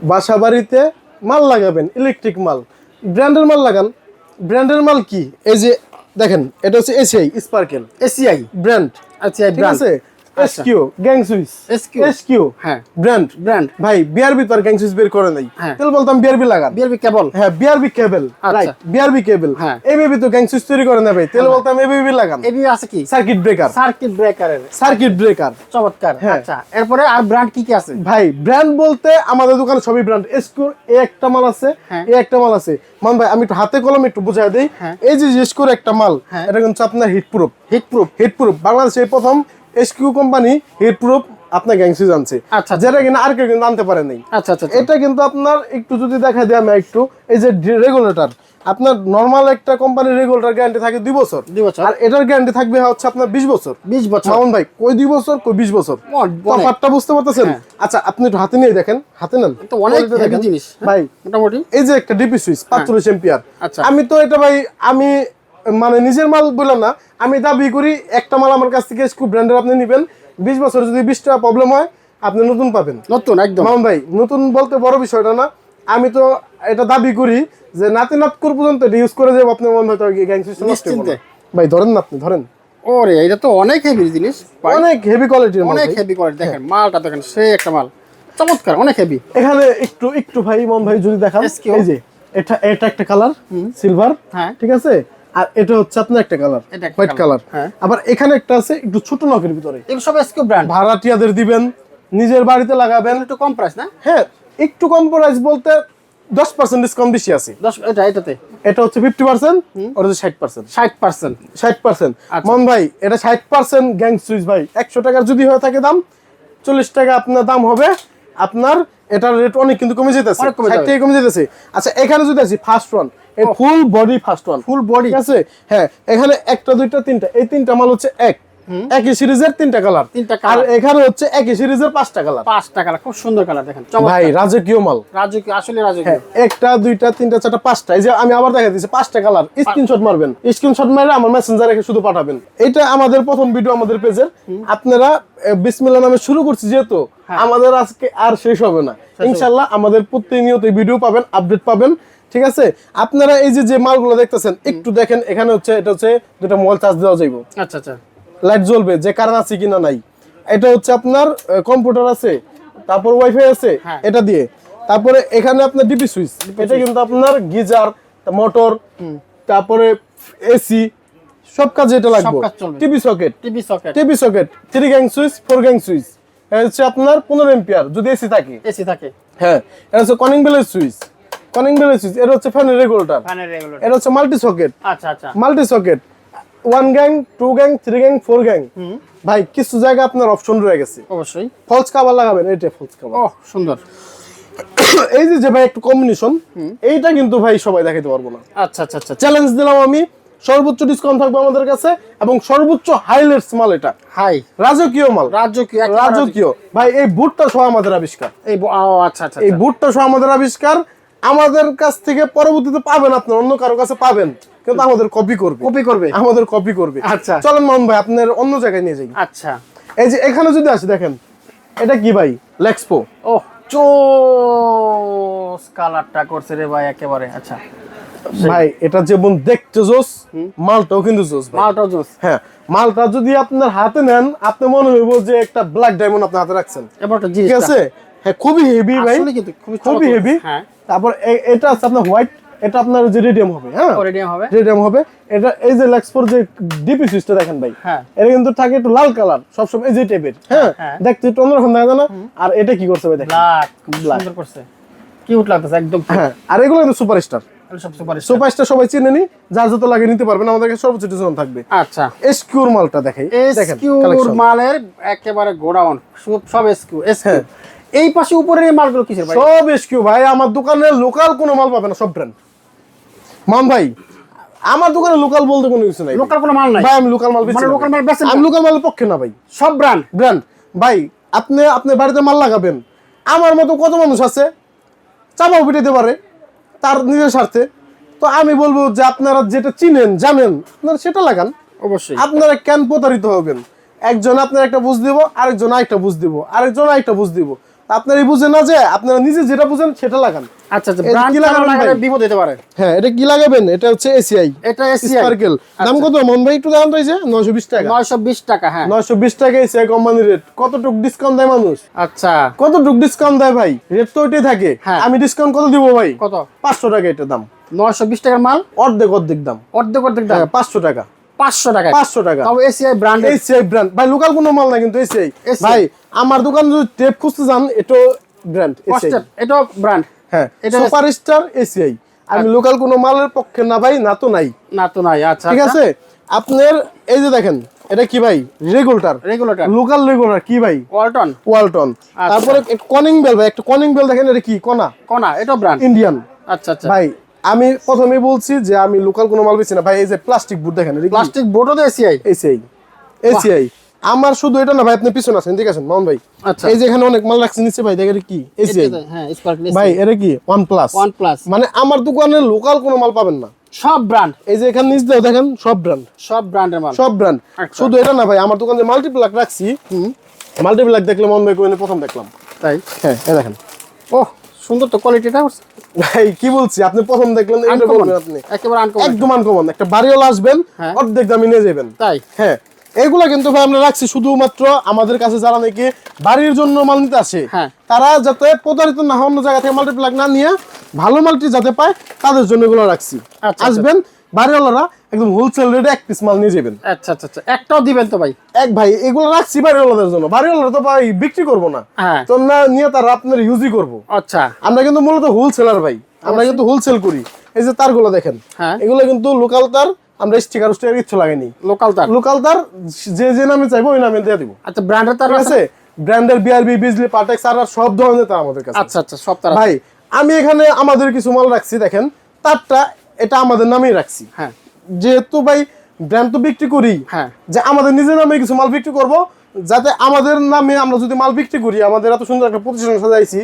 বাসা বাড়িতে মাল লাগাবেন, ইলেকট্রিক মাল, ব্র্যান্ডের মাল লাগান। ব্র্যান্ডের মাল কি? এই যে দেখেন, এটা হচ্ছে এসিআই স্পার্কেল, এসিআই ব্র্যান্ড। আচ্ছা, ঠিক আছে, এসকিউ গ্যাং সুইচ, এসকিউ হ্যাঁ ব্র্যান্ড। ব্র্যান্ড ভাই বিআরবি তো আর গ্যাং সুইচ বের করে নাই, তাহলে বলতাম বিআরবি লাগান। বিআরবি কেবল, হ্যাঁ বিআরবি কেবল, রাইট, বিআরবি কেবল। এবিবি তো গ্যাং সুইচ তৈরি করে না ভাই, তাহলে বলতাম এবিবি লাগান। এবিবি আছে কি? সার্কিট ব্রেকার, সার্কিট ব্রেকারের, সার্কিট ব্রেকার। চমৎকার। আচ্ছা, এরপরে আর ব্র্যান্ড কি কি আছে ভাই? ব্র্যান্ড বলতে আমাদের দোকানে সবই ব্র্যান্ড। এসকিউর এ একটা মাল আছে, এ একটা মাল আছে। মান ভাই আমি একটু হাতে কলমে একটু বুঝাই দেই। এই যে এসকিউর একটা মাল, এটা কিন্তু আপনার heat proof, heat proof, heat proof. বাংলাদেশে প্রথম এসকিউ কোম্পানি হিট প্রুফ আপনার গ্যাং সুইচ আনছে, যেটা কিনা আর কেউ কিন্তু আনতে পারে নাই। আচ্ছা আচ্ছা, এটা কিন্তু আপনার একটু যদি দেখা দেয় আমি একটু, এই যে রেগুলেটর, আপনার নরমাল একটা কোম্পানির রেগুলেটর গ্যারান্টি থাকে 2 বছর, আর এটার গ্যারান্টি থাকবে হচ্ছে আপনার 20 বছর। 20 বছর মামুন ভাই, কই 2 বছর কই 20 বছর, তফাৎটা বুঝতে পারতেছেন? আচ্ছা আপনি একটু হাতে নিয়ে দেখেন, হাতে নেন, তো অনেক হেভি জিনিস ভাই মোটামুটি। এই যে একটা ডিপি সুইচ 45 এম্পিয়ার। আচ্ছা, আমি তো এটা ভাই, আমি মানে নিজের মাল বললাম না, আমি দাবি করি একটা মাল আমার কাছ থেকে স্কু ব্র্যান্ডের আপনি নেবেন, 20 বছর যদি 20টা প্রবলেম হয় আপনি নতুন পাবেন, নতুন একদম। মামুন ভাই নতুন বলতে বড় বিষয়টা না, আমি তো এটা দাবি করি যে নাতি নাতকুর পর্যন্ত এটা ইউজ করে যাবো, আপনি মনে হয় গ্যাং সিস্টেম নিশ্চিন্তে। ভাই ধরেন না, আপনি ধরেন। ওরে এটা তো অনেক হেভি জিনিস, অনেক হেভি কোয়ালিটির, অনেক হেভি কোয়ালিটি। দেখেন মালটা, দেখেন সেই একটা মাল, চমৎকার, অনেক হেভি। এখানে একটু একটু ভাই মন ভাই যদি দেখান, এই যে এটা একটা কালার সিলভার, হ্যাঁ ঠিক আছে, আর এটা হচ্ছে আপনার একটা কালার হোয়াইট কালার। আবার এখানে একটা আছে একটু ছোট নখের ভিতরে, এগুলো সব এসকিউ ব্র্যান্ড। ভাড়াটিয়াদের দিবেন, নিজের বাড়িতে লাগাবেন, একটু কম প্রাইস না? হ্যাঁ একটু কম প্রাইস বলতে 10% ডিসকাউন্ট বেশি আছে। 10 এটাতে, এটা হচ্ছে 50%, ওটা হচ্ছে 60%। 60%, 60%। মন ভাই এটা 60% গ্যাং সুইচ ভাই, 100 টাকার যদি হয়ে থাকে দাম, 40 টাকা আপনার দাম হবে। আপনার এটার রেট অনেক কিন্তু কমে যেতেছে, 60 টাকা কমে যেতেছে। আচ্ছা এখানে যদি আসি ফার্স্ট ওয়ান, এই full body first one, full body আছে। হ্যাঁ এখানে একটা দুইটা তিনটা, এই তিনটা মাল হচ্ছে একই সিরিজের 3টা কালার, আর এখানে হচ্ছে একই সিরিজের 5টা কালার, 5টা কালার, খুব সুন্দর কালার। দেখেন ভাই রাজকীয় মাল, রাজকীয়, আসলে রাজকীয়। একটা দুইটা তিনটা চারটা 5টা, এই যে আমি আবার দেখা দিচ্ছি 5টা কালার। স্ক্রিনশট মারবেন, স্ক্রিনশট মারে আমার মেসেঞ্জারে শুধু পাঠাবেন। এটা আমাদের প্রথম ভিডিও আমাদের পেজের, আপনারা বিসমিল্লাহ নামে শুরু করছি যেহেতু, আমাদের আজকে আর শেষ হবে না ইনশাআল্লাহ। আমাদের প্রতিনিয়ত ভিডিও পাবেন, আপডেট পাবেন, ঠিক আছে। আপনারা এই যে মালগুলো দেখতেছেন একটু দেখেন, এখানে হচ্ছে এটা হচ্ছে দুটো মোবাইল চার্জ দেওয়া যাইব। আচ্ছা আচ্ছা, লাইট জ্বলবে, যে কারেন্ট আছে কিনা নাই। এটা হচ্ছে আপনার কম্পিউটার আছে, তারপর ওয়াইফাই আছে এটা দিয়ে। তারপরে এখানে আপনার ডিপি সুইচ, এটা কিন্তু আপনার গিজার, মোটর, তারপরে এসি, সব কাজে এটা লাগবে। TV socket, TV socket, 3 gang switch, 4 gang switch. এটা হচ্ছে আপনার 15 এম্পিয়ার যদি এসি থাকে। হ্যাঁ এটা হচ্ছে কনিং বেলের সুইচ, কনিং বেলের সুইচ। এটা হচ্ছে ফ্যানের রেগুলেটর, এটা হচ্ছে মাল্টি সকেট। আচ্ছা আচ্ছা, multi socket 1 gang, 2 gang, 3 gang, 4 gang. ভাই কিছু জায়গা আপনার অপশন রয়ে গেছে, অবশ্যই ফলস কভার লাগাবেন। এটা ফলস কভার, ও সুন্দর। এই যে ভাই একটু কম্বিনেশন, এইটা কিন্তু ভাই সবাই দেখাইতে পারবো না। আচ্ছা আচ্ছা আচ্ছা, চ্যালেঞ্জ দিলাম আমি, সর্বোচ্চ ডিসকাউন্ট থাকবে আমাদের কাছে, এবং সর্বোচ্চ হাইলাইটস মাল। এটা হাই রাজকীয় মাল, রাজকীয় ভাই। এই বুটটা সহ আমাদের আবিষ্কার, এই আচ্ছা আচ্ছা, এই বুটটা সহ আমাদের আবিষ্কার। আমাদের কাছ থেকে পরবর্তীতে পাবেন, আপনার অন্য কারো কাছে পাবেন, কিন্তু আমাদের কপি করবে, আমাদের কপি করবে। আচ্ছা চলেন মান ভাই আপনার অন্য জায়গায় নিয়ে যাই। আচ্ছা এই যে এখানে যদি আসি, দেখেন এটা কি ভাই? লেক্সপো। ওহ জোস কালারটা করছে রে ভাই একেবারে। আচ্ছা ভাই এটা যেমন দেখতে জোস, মালটাও কিন্তু জোস, মালটাও জোস। হ্যাঁ মালটা যদি আপনার হাতে নেন, আপনি মনে হইব যে একটা ব্ল্যাক ডায়মন্ড আপনি হাতে রাখছেন, ঠিক আছে। হ্যাঁ খুবই হেভি ভাই, খুবই হেভি। তারপর এটা আছে আপনার হোয়াইট, এটা আপনার যে রেডিয়াম হবে। হ্যাঁ রেডিয়াম হবে এটা। এই যে লেক্সপোর যে ডিপি সুইচটা দেখেন ভাই, এটা কিন্তু থাকে একটু লাল কালার সবসময়, এই যে টাইপের। হ্যাঁ দেখতে একটু অন্যরকম দেখা যায় না? আর এটা কি করছে ভাই দেখেন, সুন্দর করছে, কিউট লাগতেছে একদম। হ্যাঁ আর এগুলো কিন্তু সুপারস্টার, সুপারস্টার সবাই চিনেনি, যার যত লাগে নিতে পারবেন, আমাদের কাছে সর্বোচ্চ ডিসকাউন্ট থাকবে। আচ্ছা এসকিউর মালটা দেখাই, এসকিউর মালের একেবারে গোডাউন, সব এসকিউ। এই পাশে উপরের এই মালগুলো কিসের ভাই? সব এসকিউ ভাই। আমার দোকানে লোকাল কোনো মাল পাবে না, সব ব্র্যান্ড। মান ভাই আমার দোকানে লোকাল বলতে কোনো কিছু নাই, লোকাল কোনো মাল নাই ভাই। আমি লোকাল মাল বেচি, লোকাল মাল বেচেন? আমি লোকাল মালের পক্ষে না ভাই, সব ব্র্যান্ড ভাই। আপনি বাড়িতে মাল লাগাবেন, আমার মতো কত মানুষ আছে চাপাও পিটাইতে পারে তার নিজের স্বার্থে। তো আমি বলবো যে আপনারা যেটা চিনেন জানেন, আপনারা সেটা লাগান। অবশ্যই আপনারা কেন প্রতারিত হবেন? একজন আপনার একটা বুঝ দিব, আরেকজন আরেকটা বুঝ দিব, আরেকজন আরেকটা বুঝ দিব। আপনারা বুঝেন না যে আপনারা নিজে যেটা বুঝেন সেটা লাগান। আচ্ছা আচ্ছা, এটা ব্র্যান্ড কি লাগাবেন লাগালে ভাই? বিপদ হতে পারে। হ্যাঁ, এটা কি লাগাবেন? এটা হচ্ছে এসিআই, এটা এসিআই স্পার্কেল। দাম কত মন ভাই একটু দাম রয়েছে? 920 টাকা। 920 টাকা। হ্যাঁ 920 টাকা এসিআই কোম্পানির রেট। কতটুক ডিসকাউন্ট দেয় মানুষ? আচ্ছা, কতটুক ডিসকাউন্ট দেয় ভাই? রেট তো ওইটাই থাকে। হ্যাঁ। আমি ডিসকাউন্ট কত দিব ভাই? কত? 500 টাকা এটার দাম। 920 টাকার মাল অর্ধেক অর্ধেক দাম। অর্ধেক অর্ধেক দাম। হ্যাঁ, 500 টাকা। 500 টাকা। 500 টাকা। তাও এসিআই ব্র্যান্ড। এসিআই ব্র্যান্ড ভাই, লোকাল কোনো মাল না কিন্তু এসিআই। SCI ভাই আমার দোকান যদি টেপ খুঁজতে যান, এটা ব্র্যান্ড এসিআই। এটা ব্র্যান্ড। হ্যাঁ, এটা সুপারস্টার এসিআই। আমি লোকাল কোনো মালের পক্ষে না ভাই, না তো নাই। না তো নাই। আচ্ছা ঠিক আছে, আপনার এই যে দেখেন এটা কি ভাই? রেগুলেটর। রেগুলেটর লোকাল রেগুলেটর কি ভাই? ওয়ালটন। ওয়ালটন। তারপরে কনিং বেল ভাই, একটা কনিং বেল দেখেন, এটা কি? কোনা। কোনা, এটা ব্র্যান্ড ইন্ডিয়ান। আচ্ছা আচ্ছা ভাই আমি প্রথমে বলছি যে আমি লোকাল কোনো মাল বেচি না ভাই। এই যে প্লাস্টিক বুট দেখেন, এটা কি? প্লাস্টিক বোর্ডও তো এসিআই। এসিআই। এসিআই। আমার শুধু এটা না ভাই, আপনি পিছনে আছেন, ঠিক আছে মামুন ভাই? আচ্ছা, এই যে এখানে অনেক মাল রাখছি নিচে ভাই, দেখেন এটা কি? এসিআই। হ্যাঁ স্পার্কেল ভাই এটা কি? OnePlus। OnePlus। মানে আমার দোকানে লোকাল কোনো মাল পাবেন না, সব ব্র্যান্ড। এই যে এখানে নিচ দিয়ে দেখেন সব ব্র্যান্ড। সব ব্র্যান্ডের মাল। সব ব্র্যান্ড। আচ্ছা। শুধু এটা না ভাই, আমার দোকানে মাল্টিপ্লাক রাখছি। মাল্টিপ্লাক দেখলে মন ভাই কোনে প্রথম দেখলাম। তাই? হ্যাঁ, এই দেখেন। ওহ সুন্দর তো কোয়ালিটিটা। ভাই কি বলছি, আপনি প্রথম দেখলেন এটা আনকমন, বলবেন আপনি। একেবারে আনকমন। একদম আনকমন। একটা বাড়িওয়ালা আসবেন, হ্যাঁ। অর্ধেক দামে নিয়ে যাবেন। তাই? হ্যাঁ, এগুলা কিন্তু ভাই আমরা রাখছি শুধুমাত্র আমাদের কাছে যারা নাকি বাড়ির জন্য মাল নিতে আসে, হ্যাঁ। তারা যাতে প্রতারিত না হয়, অন্য জায়গা থেকে মাল্টিপ্লাক না নিয়ে ভালো মালটি যাতে পায়, তাদের জন্য এগুলো রাখছি। আচ্ছা। আসবেন বাড়িওয়ালারা, একদম হোলসেল রেটে এক পিস মাল নিয়ে যাবেন। আচ্ছা আচ্ছা আচ্ছা, একটাও দিবেন তো ভাই? এক ভাই, এগুলো রাখছি বাড়িওয়ালাদের জন্য। বাড়িওয়ালারা তো ভাই বিক্রি করবো না, হ্যাঁ। তো না নিয়ে তারা আপনার ইউজই করবো। আচ্ছা। আমরা কিন্তু মূলত হোলসেলার ভাই, আমরা কিন্তু হোলসেল করি। এই যে তারগুলো দেখেন, হ্যাঁ। এগুলো কিন্তু লোকাল তার, আমরা স্টিকার কিচ্ছু লাগাইনি। লোকাল তার। লোকাল তার যে যে নামে চাইবো ওই নামে দিয়ে দিব। আচ্ছা, ব্র্যান্ডের তার ঠিক আছে? আছে, ব্র্যান্ডের বিআরবি, বিজলি, পাটেক্স আর সব ধরনের তার আমাদের কাছে। আচ্ছা আচ্ছা, সব তার। ভাই আমি এখানে আমাদের কিছু মাল রাখছি, দেখেন তারটা এটা আমাদের নামেই রাখছি। হ্যাঁ। যেহেতু ভাই ব্র্যান্ড তো বিক্রি করি, হ্যাঁ। যে আমাদের নিজের নামে কিছু মাল বিক্রি করব, যাতে আমাদের নামে আমরা যদি মাল বিক্রি করি, আমাদের এত সুন্দর একটা প্রতিষ্ঠান সাজাইছি,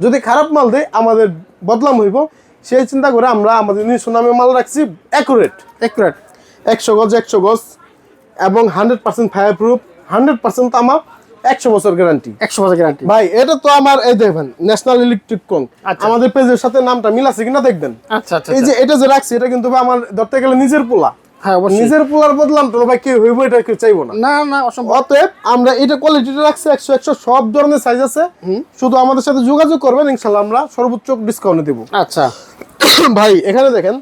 যদি খারাপ মাল দেয় আমাদের বদনাম হইব, সেই চিন্তা করে আমরা আমাদের নিজস্ব নামে মাল রাখছি। অ্যাকুরেট, 100 গজ 100 গজ এবং 100% ফায়ার প্রুফ, 100% তামা, 100 বছর গ্যারান্টি। 100 বছর গ্যারান্টি। ভাই এটা তো আমার, এই দেখবেন ন্যাশনাল ইলেকট্রিক কং, আচ্ছা। আমাদের পেজের সাথে নামটা মিল আছে কিনা দেখবেন। আচ্ছা আচ্ছা। এই যে এটা যে রাখছি, এটা কিন্তু ভাই আমার ধরতে গেলে নিজের পোলা। হ্যাঁ অবশ্যই। নিজের পোলার বদলাম তো ভাই কেউ হইব, এটা কেউ চাইবো না। না না, অসম্ভব। অতএব আমরা এটা কোয়ালিটিটা রাখছি 100 সব ধরনের সাইজ আছে। শুধু আমাদের সাথে যোগাযোগ করবেন, ইনশাল্লাহ আমরা সর্বোচ্চ ডিসকাউন্টে দেব। আচ্ছা ভাই এখানে দেখেন,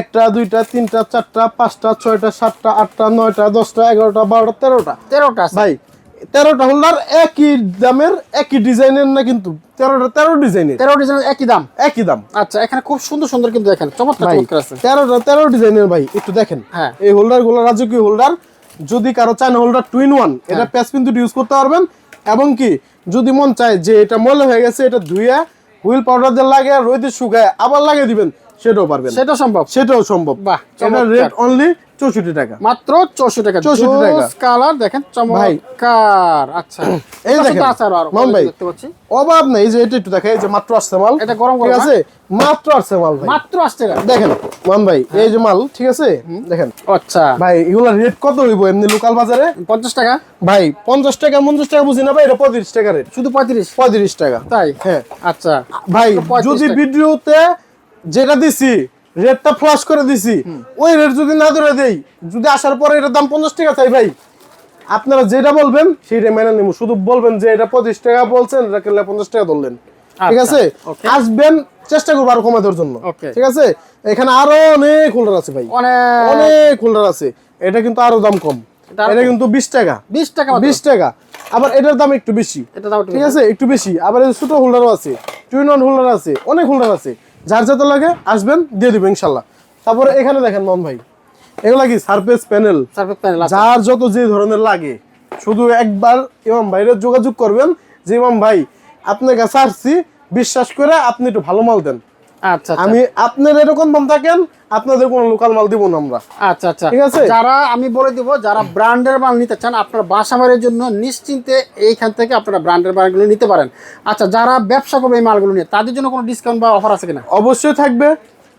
1টা 2টা 3টা 4টা 5টা 6টা 7টা 8টা 9টা 10টা 11টা 12টা 13টা 13টা আছে। ভাই 13টা হোল্ডার একই দামের, একই ডিজাইনের না, কিন্তু 13টা 13 ডিজাইনের, 13 ডিজাইনের একই দাম। একই দাম। আচ্ছা, এখানে খুব সুন্দর সুন্দর কিন্তু দেখেন, চমৎকার ভাই চমৎকার আছে। 13টা 13 ডিজাইনের ভাই একটু দেখেন। হ্যাঁ। এই হোল্ডার গুলো রাজকীয় হোল্ডার। যদি কারো চায়না হোল্ডার 2-in-1, এটা প্যাচ কিন্তু ইউজ করতে পারবেন। এবং কি যদি মন চায় যে এটা ময়লা হয়ে গেছে, এটা ধুয়ে হুইল পাউডার দিয়ে লাগে রোদে শুকায় আবার লাগিয়ে দিবেন, সেটাও পারবেন। সেটা সম্ভব। সেটাও সম্ভব। বাহ, এটা রেট অনলি 64 টাকা। মাত্র 64 টাকা। 64 টাকা। কালার দেখেন চমৎকার। আচ্ছা, এই দেখেন আছে আরো মাম ভাই, দেখতে পাচ্ছি। অভাব নাই। এই যে এটা একটু দেখাই, এই যে মাত্র আসছে মাল। এটা গরম ঠিক গরম, আছে, মাত্র আসছে মাল ভাই। মাত্র আসছে টাকা। দেখেন মাম ভাই, এই যে মাল, ঠিক আছে দেখেন। আচ্ছা ভাই এগুলা রেট কত হইব এমনি লোকাল বাজারে? 50 টাকা। ভাই 50 টাকা 50 টাকা বুঝি না ভাই, এটা 35 টাকা রেট। শুধু 35 টাকা। তাই? হ্যাঁ আচ্ছা ভাই, 35 যদি টাকা। ভিডিওতে যেটা দিছি রেটটা ফ্লাশ করে দিছি, ওই রেট যদি না ধরে দেই, যদি আসার পরে এটার দাম 50 টাকা চাই ভাই, আপনারা যেটা বলবেন সেইটা মেনে নেব। শুধু বলবেন যে এটা 25 টাকা বলছেন, এটা কেলে 50 টাকা ধরলেন। ঠিক আচ্ছা, আছে, okay. আসবেন, চেষ্টা করবো আরো কমে দেওয়ার জন্য। Okay. ঠিক আছে, এখানে আরো অনেক হোল্ডার আছে ভাই, অনেক অনেক হোল্ডার আছে। এটা কিন্তু আরো দাম কম, এটা আরো এটা কম। কিন্তু 20 টাকা। 20 টাকা মাত্র। 20 টাকা। আবার এটার দাম একটু বেশি। এটা দাও একটু ঠিক আছে, একটু বেশি। আবার এই ছোট হোল্ডারও আছে, 2-in-1 হোল্ডার আছে, অনেক হোল্ডার আছে। যার যাতে লাগে আসবেন, দিয়ে দিব ইনশাল্লাহ। তারপরে এখানে দেখেন মন ভাই, এগুলা কি সারফেস প্যানেল, সার্ফেস প্যানেল আছে। যার যত যে ধরনের লাগে, শুধু একবার ইমাম ভাইয়ের যোগাযোগ করবেন যে ইমাম ভাই আপনার কাছে আসছি, বিশ্বাস করে আপনি একটু ভালো মাল দেন। আচ্ছা আচ্ছা। আমি আপনার এরকম দাম থাকেন, আপনাদের কোনো লোকাল মাল দিব না আমরা। আচ্ছা আচ্ছা, ঠিক আছে। যারা আমি বলে দিব, যারা ব্র্যান্ডের মাল নিতে চান, আপনার বাসাবাড়ির জন্য নিশ্চিন্তে এইখান থেকে আপনারা ব্র্যান্ডের মালগুলো নিতে পারেন। আচ্ছা, যারা ব্যবসা করবে এই মালগুলো নিয়ে, তাদের জন্য কোনো ডিসকাউন্ট বা অফার আছে কিনা? অবশ্যই থাকবে।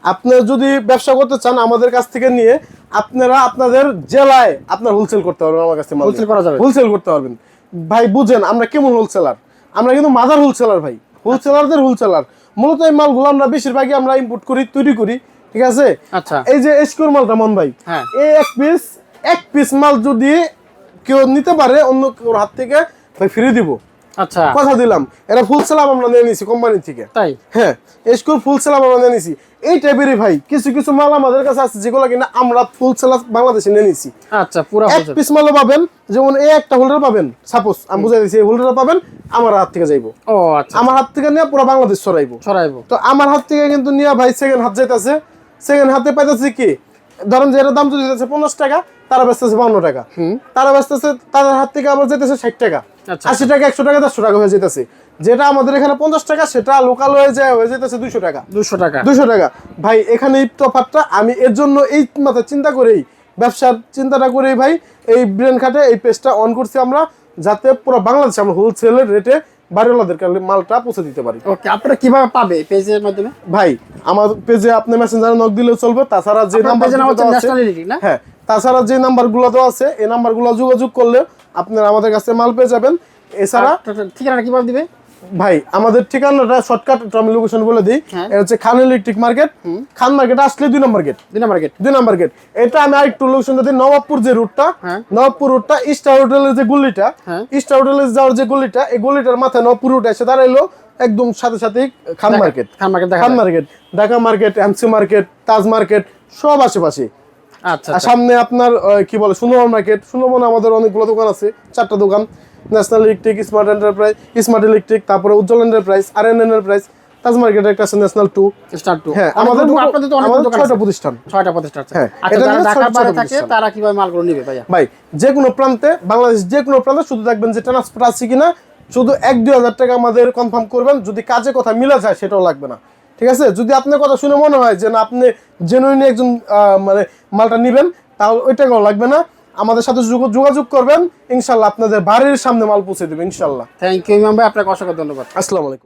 আপনার যদি ব্যবসা করতে চান আমাদের কাছ থেকে নিয়ে, আপনারা আপনাদের জেলায় আপনার হোলসেল করতে পারবেন। আমার কাছে হোলসেল করা যাবে। হোলসেল করতে পারবেন। ভাই বুঝেন আমরা কেমন হোলসেলার। আমরা কিন্তু মাদার হোলসেলার ভাই, হোলসেলারদের হোলসেলার। মূলত এই মালগুলো আমরা বেশিরভাগই আমরা ইম্পোর্ট করি, তৈরি করি, ঠিক আছে। আচ্ছা, এই যে এসকোর মালটা মন ভাই, হ্যাঁ, এই এক পিস মাল যদি কেউ নিতে পারে অন্য কেউ হাত থেকে ভাই ফ্রি দিব। আচ্ছা, কথা দিলাম, এটা ফুল সেলাম আমরা নিয়ে নিছি কোম্পানি থেকে। তাই? হ্যাঁ, এসকোর ফুল সেলাম আমরা নিয়ে নিছি। এই টাইপেরই ভাই কিছু কিছু মাল আমাদের কাছে আছে যেগুলো কিনা আমরা ফুল সেলার বাংলাদেশে নিয়ে নিছি। আচ্ছা, পুরো এক পিস মালও পাবেন, যেমন এই একটা হোল্ডার পাবেন, সাপোজ আমি বুঝাই দিচ্ছি, এই হোল্ডার পাবেন আমার হাত থেকে যাইবো। ও আচ্ছা, আমার হাত থেকে নিয়ে পুরো বাংলাদেশ ছড়াইবো। তো আমার হাত থেকে কিন্তু নিয়ে ভাই সেকেন্ড হাত যাইতেছে, সেকেন্ড হাতে পাইতেছে কি, ধরেন যে এটার দাম যদি যাচ্ছে 50 টাকা, তারা বেচতেছে 52 টাকা, তারা বেচতেছে, তাদের হাত থেকে আবার যেতেছে 60 টাকা, আচ্ছা, 80 টাকা, 100 টাকা, 150 টাকা হয়ে যেতেছে। যেটা আমাদের এখানে 50 টাকা, সেটা লোকাল হয়ে যেতেছে 200 টাকা, 200 টাকা। ভাই এখানে এই তফাৎটা আমি এর জন্য এই মাথা চিন্তা করেই, ব্যবসার চিন্তাটা করেই ভাই এই ব্রেন খাটে এই পেজটা অন করছি আমরা, যাতে পুরো বাংলাদেশে আমরা হোলসেলের রেটে বাড়িওয়ালাদের মালটা পৌঁছে দিতে পারি। ওকে, আপনারা কিভাবে পাবে পেজের মাধ্যমে? ভাই আমার পেজে আপনি মেসেঞ্জারে নক দিলেও চলবে, তাছাড়া যে নাম্বার না, হ্যাঁ, তাছাড়া যে নাম্বারগুলো দেওয়া আছে এই নাম্বারগুলো যোগাযোগ করলে আপনারা আমাদের কাছে মাল পেয়ে যাবেন। এছাড়া ঠিকানা কিভাবে দিবে ভাই? আমাদের ঠিকানাটা শর্টকাট আমি লোকেশন বলে দিই। এটা হচ্ছে খান ইলেকট্রিক মার্কেট, খান মার্কেট আসলে 2 নম্বর গেট, 2 নম্বর গেট। এটা আমি আরেকটু লোকেশন দিই, নবাবপুর যে রুটটা, নবাবপুর রুটটা স্টার হোটেলের যে গলিটা, স্টার হোটেলে যাওয়ার যে গলিটা, এই গলিটার মাথায় নবাবপুর রুট এসে দাঁড়াইলো একদম সাথে সাথেই Khan market, Khan market, Dhaka market, MC market, Taj market সব আশেপাশে। আচ্ছা, আর সামনে আপনার কি বলে সুন্দরবন মার্কেট, সুন্দরবন আমাদের অনেকগুলো দোকান আছে, 4টা দোকান, national electric, smart enterprise, smart electric, তারপরে উজ্জ্বল এন্টারপ্রাইজ, আরএন এন্টারপ্রাইজ, তাজ মার্কেট একটা আছে, ন্যাশনাল 2, স্টার 2। হ্যাঁ, আমাদের আপনাদের তো অনেক দোকান আছে, 6টা প্রতিষ্ঠান। 6টা প্রতিষ্ঠান আছে। হ্যাঁ, আচ্ছা, এটা যারা ঢাকার বাইরে থাকে প্রতিষ্ঠান। তারা কিভাবে মালগুলো নেবে ভাইয়া? ভাই যে কোনো প্রান্তে, বাংলাদেশ যে কোনো প্রান্তে শুধু দেখবেন যে ট্রান্সপোর্ট আছে কিনা, শুধু 1-2 হাজার টাকা আমাদের কনফার্ম করবেন, যদি কাজে কথা মিলা যায় সেটাও লাগবে না, ঠিক আছে। যদি আপনার কথা শুনে মনে হয় যে না আপনি জেনুইনলি একজন মানে মালটা নেবেন, তাহলে ওই টাকাও লাগবে না, আমাদের সাথে যোগাযোগ করবেন, ইনশাল্লাহ আপনাদের বাড়ির সামনে মাল পৌঁছে দেবে ইনশাল্লাহ। থ্যাংক ইউ ইমাম ভাই, আপনাকে অসংখ্য ধন্যবাদ। আসসালামু আলাইকুম।